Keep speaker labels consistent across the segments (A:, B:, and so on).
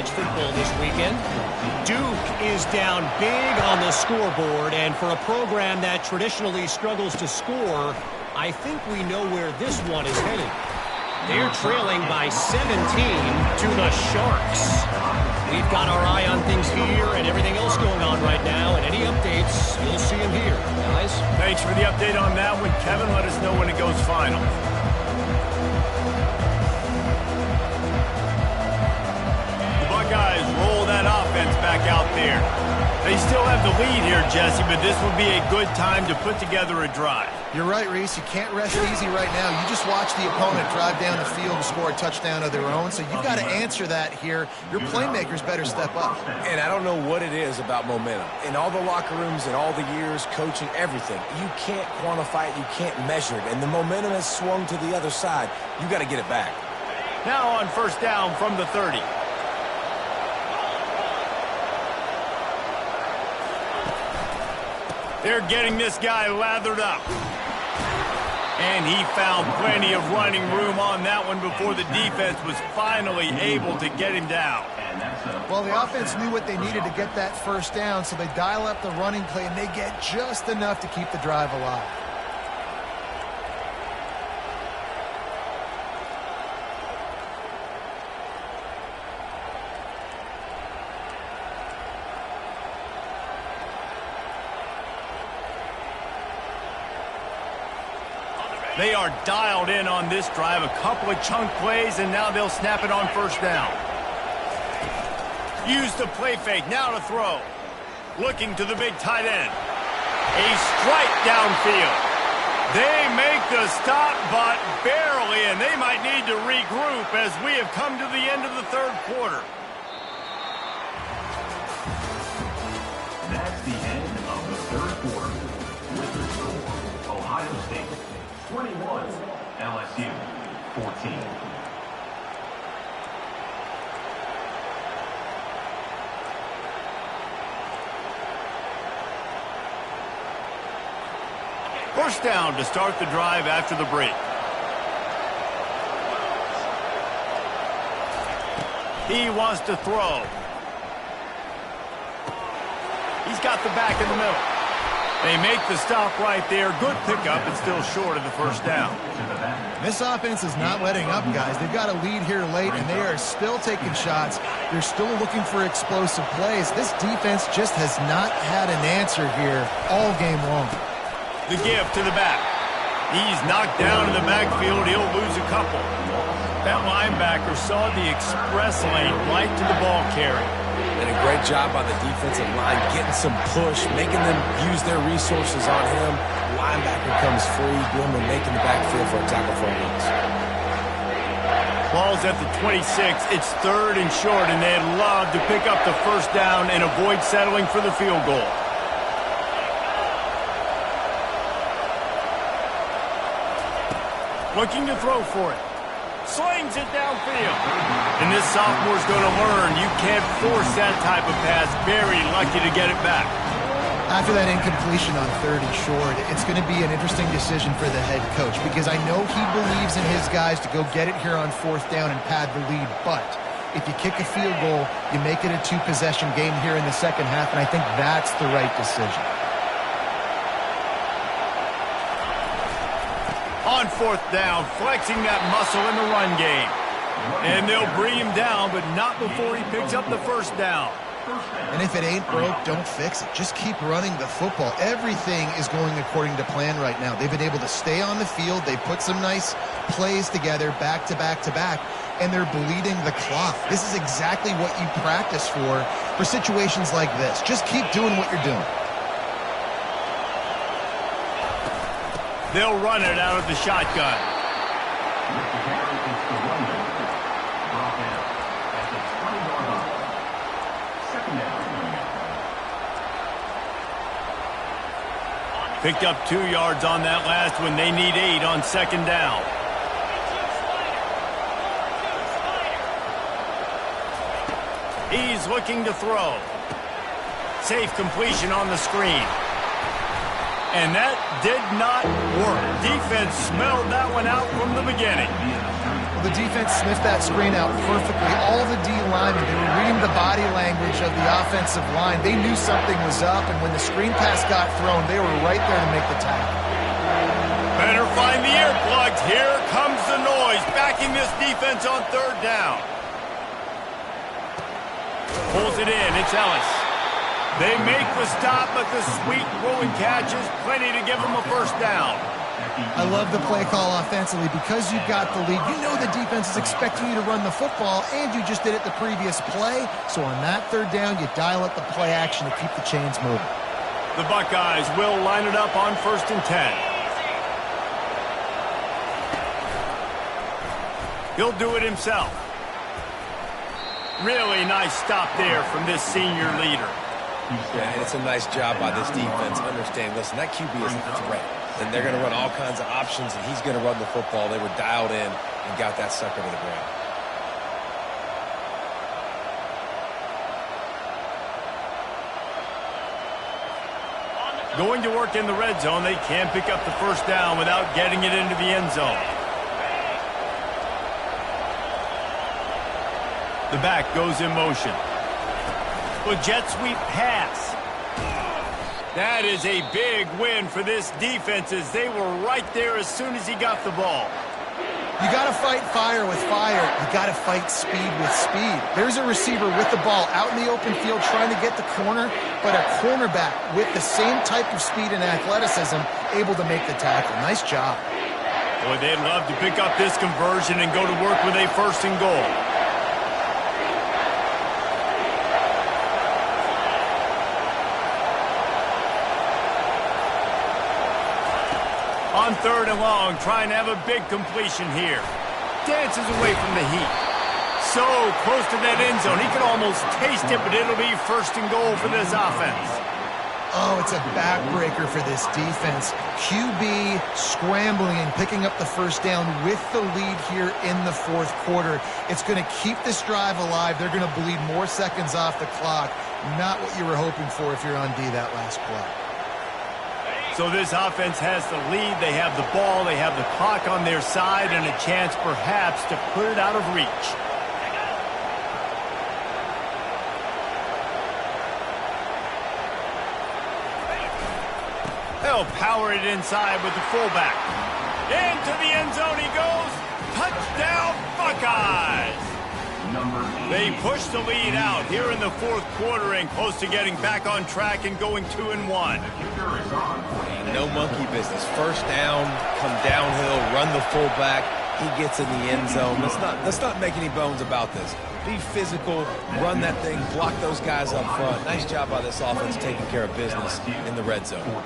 A: college football this weekend. Duke is down big on the scoreboard, and for a program that traditionally struggles to score, I think we know where this one is headed. They're trailing by 17 to the Sharks. We've got our eye on things here and everything else going on right now, and any updates, you'll see them here. Guys?
B: Thanks for the update on that one, Kevin. Let us know when it goes final. The Buckeyes roll that offense back out there. They still have the lead here, Jesse, but this would be a good time to put together a drive.
C: You're right, Reese. You can't rest easy right now. You just watch the opponent drive down the field and score a touchdown of their own, so you've got to answer that here. Your playmakers better step up.
D: And I don't know what it is about momentum. In all the locker rooms and all the years, coaching, everything, you can't quantify it, you can't measure it. And the momentum has swung to the other side. You got to get it back.
B: Now on first down from the 30. They're getting this guy lathered up. And he found plenty of running room on that one before the defense was finally able to get him down.
C: Well, the offense knew what they needed to get that first down, so they dial up the running play, and they get just enough to keep the drive alive.
B: They are dialed in on this drive, a couple of chunk plays, and now they'll snap it on first down. Use the play fake, now to throw. Looking to the big tight end. A strike downfield. They make the stop, but barely, and they might need to regroup as we have come to the end of the third quarter.
E: That's the end of the third quarter. With the score, Ohio State 21, LSU 14.
B: First down to start the drive after the break. He wants to throw. He's got the back in the middle. They make the stop right there. Good pickup, but still short of the first down.
C: This offense is not letting up, guys. They've got a lead here late, and they are still taking shots. They're still looking for explosive plays. This defense just has not had an answer here all game long.
B: The give to the back. He's knocked down in the backfield. He'll lose a couple. That linebacker saw the express lane right to the ball carrier.
D: And a great job by the defensive line, getting some push, making them use their resources on him. Linebacker comes free, Gilman making the backfield for a tackle for a loss.
B: Ball's at the 26. It's third and short, and they'd love to pick up the first down and avoid settling for the field goal. Looking to throw for it. Slings it downfield. And this sophomore's going to learn you can't force that type of pass. Very lucky to get it back.
C: After that incompletion on 30 short, it's going to be an interesting decision for the head coach because I know he believes in his guys to go get it here on fourth down and pad the lead. But if you kick a field goal, you make it a two-possession game here in the second half, and I think that's the right decision.
B: On fourth down, flexing that muscle in the run game. And they'll bring him down, but not before he picks up the first down.
C: And if it ain't broke, don't fix it. Just keep running the football. Everything is going according to plan right now. They've been able to stay on the field. They've put some nice plays together back to back to back, and they're bleeding the clock. This is exactly what you practice for situations like this. Just keep doing what you're doing.
B: They'll run it out of the shotgun. Picked up 2 yards on that last one. They need 8 on second down. He's looking to throw. Safe completion on the screen. And that did not work. Defense smelled that one out from the beginning.
C: Well, the defense sniffed that screen out perfectly. All the D linemen, they were reading the body language of the offensive line. They knew something was up, and when the screen pass got thrown, they were right there to make the tackle.
B: Better find the earplugs. Here comes the noise, backing this defense on third down. Pulls it in. It's Ellis. They make the stop, but the sweet throwing catch is plenty to give them a first down.
C: I love the play call offensively because you've got the lead. You know the defense is expecting you to run the football, and you just did it the previous play. So on that third down, you dial up the play action to keep the chains moving.
B: The Buckeyes will line it up on 1st and 10. He'll do it himself. Really nice stop there from this senior leader.
D: Yeah, and it's a nice job by this defense. Understand, listen, that QB isn't a threat. And they're going to run all kinds of options, and he's going to run the football. They were dialed in and got that sucker to the ground.
B: Going to work in the red zone. They can pick up the first down without getting it into the end zone. The back goes in motion. A jet sweep pass. That is a big win for this defense as they were right there as soon as he got the ball.
C: You got to fight fire with fire. You got to fight speed with speed. There's a receiver with the ball out in the open field trying to get the corner, but a cornerback with the same type of speed and athleticism able to make the tackle. Nice job.
B: Boy, they'd love to pick up this conversion and go to work with a 1st and goal. On 3rd and long, trying to have a big completion here. Dances away from the heat. So close to that end zone. He can almost taste it, but it'll be 1st and goal for this offense.
C: Oh, it's a backbreaker for this defense. QB scrambling and picking up the first down with the lead here in the 4th quarter. It's going to keep this drive alive. They're going to bleed more seconds off the clock. Not what you were hoping for if you're on D that last play.
B: So this offense has the lead. They have the ball. They have the clock on their side and a chance perhaps to put it out of reach. They'll power it inside with the fullback. Into the end zone he goes. Touchdown, Buckeyes! They push the lead out here in the 4th quarter and close to getting back on track and going 2-1.
D: No monkey business. First down, come downhill, run the fullback. He gets in the end zone. Let's not make any bones about this. Be physical, run that thing, block those guys up front. Nice job by this offense taking care of business in the red zone.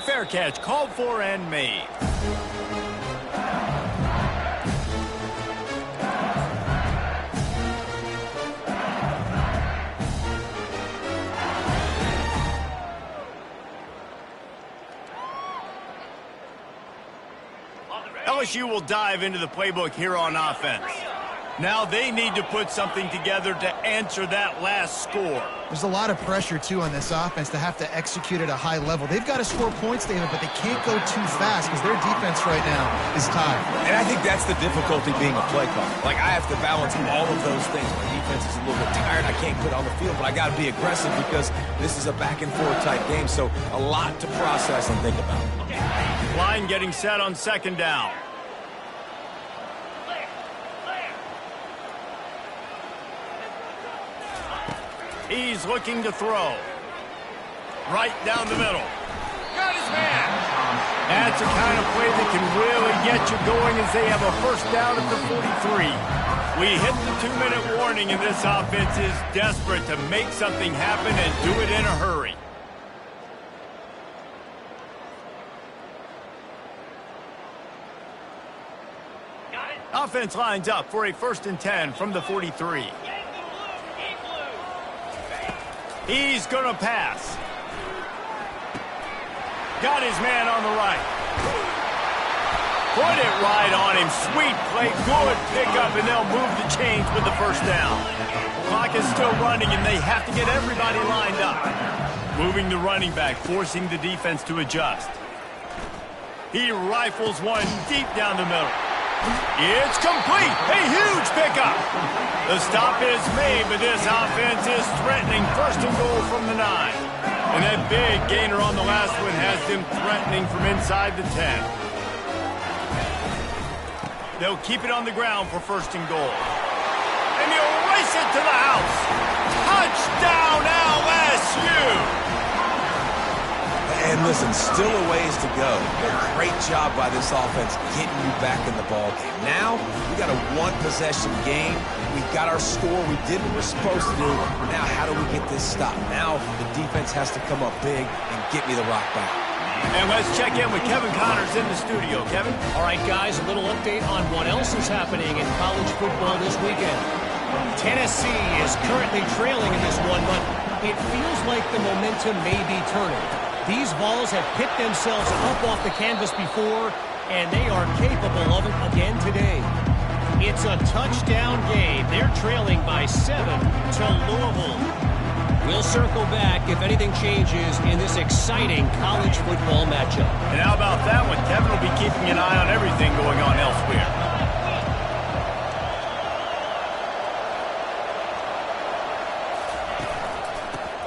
B: Fair catch called for and made. LSU will dive into the playbook here on offense. Now they need to put something together to answer that last score.
C: There's a lot of pressure, too, on this offense to have to execute at a high level. They've got to score points, David, but they can't go too fast because their defense right now is tired.
D: And I think that's the difficulty being a play caller. Like, I have to balance all of those things. My defense is a little bit tired. I can't put it on the field, but I got to be aggressive because this is a back-and-forth type game, so a lot to process and think about.
B: Line getting set on 2nd down. He's looking to throw. Right down the middle. Got his man. That's a kind of play that can really get you going as they have a first down at the 43. We hit the 2-minute warning, and this offense is desperate to make something happen and do it in a hurry. Offense lines up for a 1st and 10 from the 43. He's going to pass. Got his man on the right. Put it right on him. Sweet play. Good pickup, and they'll move the chains with the first down. Clock is still running, and they have to get everybody lined up. Moving the running back, forcing the defense to adjust. He rifles one deep down the middle. It's complete. A huge pickup. The stop is made, but this offense is threatening first and goal from the 9. And that big gainer on the last one has them threatening from inside the 10. They'll keep it on the ground for first and goal. And he'll race it to the house. Touchdown, LSU!
D: And listen, still a ways to go. But great job by this offense getting you back in the ball game. Now, we got a one-possession game. We got our score. We did what we're supposed to do. Now, how do we get this stopped? Now, the defense has to come up big and get me the rock back.
B: And let's check in with Kevin Connors in the studio. Kevin?
A: All right, guys, a little update on what else is happening in college football this weekend. Tennessee is currently trailing in this one, but it feels like the momentum may be turning. These Vols have picked themselves up off the canvas before, and they are capable of it again today. It's a touchdown game. They're trailing by 7 to Louisville. We'll circle back if anything changes in this exciting college football matchup.
B: And how about that one? Kevin will be keeping an eye on everything going on elsewhere.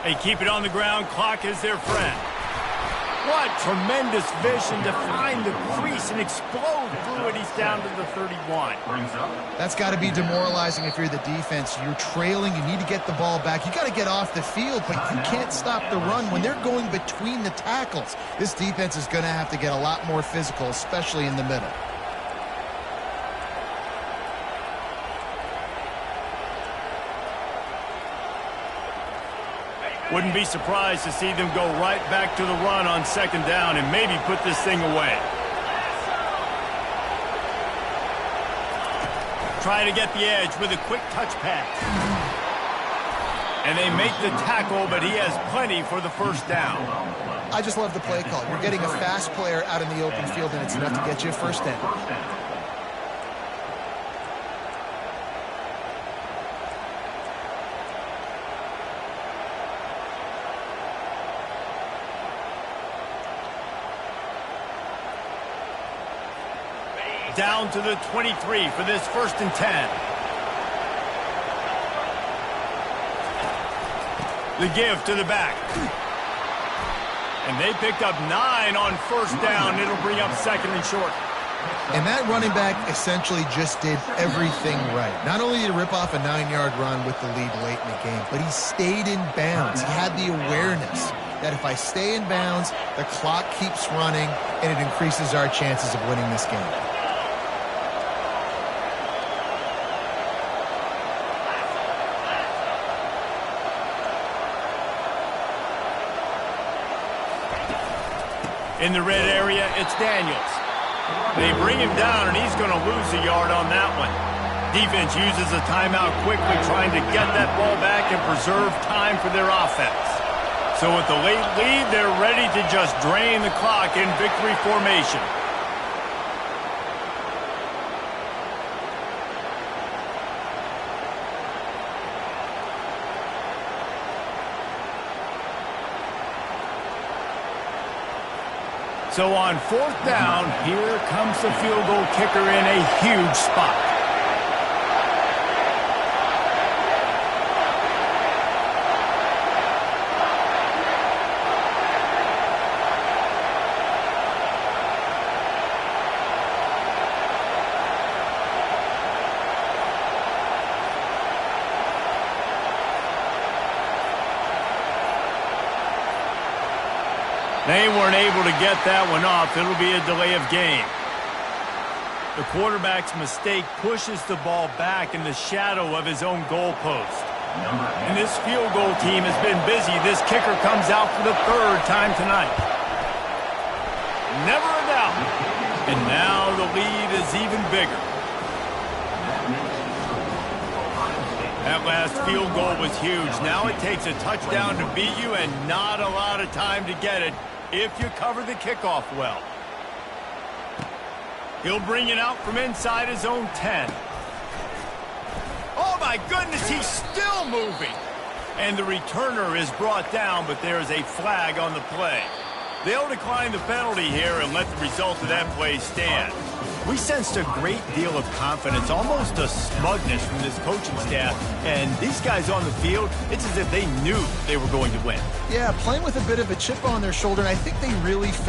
B: They keep it on the ground. Clock is their friend. What tremendous vision to find the crease and explode through it. He's down to the 31.
C: That's got to be demoralizing if you're the defense. You're trailing. You need to get the ball back. You got to get off the field, but you can't stop the run when they're going between the tackles. This defense is going to have to get a lot more physical, especially in the middle.
B: Wouldn't be surprised to see them go right back to the run on second down and maybe put this thing away. Try to get the edge with a quick touch pass. And they make the tackle, but he has plenty for the first down.
C: I just love the play call. You're getting a fast player out in the open field, and it's enough to get you a first down.
B: Down to the 23 for this 1st and 10. The give to the back. And they picked up 9 on first down. It'll bring up second and short.
C: And that running back essentially just did everything right. Not only did he rip off a 9-yard run with the lead late in the game, but he stayed in bounds. He had the awareness that if I stay in bounds, the clock keeps running, and it increases our chances of winning this game.
B: In the red area, it's Daniels. They bring him down, and he's going to lose a yard on that one. Defense uses a timeout quickly, trying to get that ball back and preserve time for their offense. So with the late lead, they're ready to just drain the clock in victory formation. So on 4th down, here comes the field goal kicker in a huge spot. They weren't able to get that one off. It'll be a delay of game. The quarterback's mistake pushes the ball back in the shadow of his own goalpost. And this field goal team has been busy. This kicker comes out for the 3rd time tonight. Never a doubt. And now the lead is even bigger. That last field goal was huge. Now it takes a touchdown to beat you and not a lot of time to get it if you cover the kickoff well. He'll bring it out from inside his own 10. Oh my goodness, he's still moving. And the returner is brought down, but there's a flag on the play. They'll decline the penalty here and let the result of that play stand. We sensed a great deal of confidence, almost a smugness from this coaching staff. And these guys on the field, it's as if they knew they were going to win.
C: Yeah, playing with a bit of a chip on their shoulder, and I think they really felt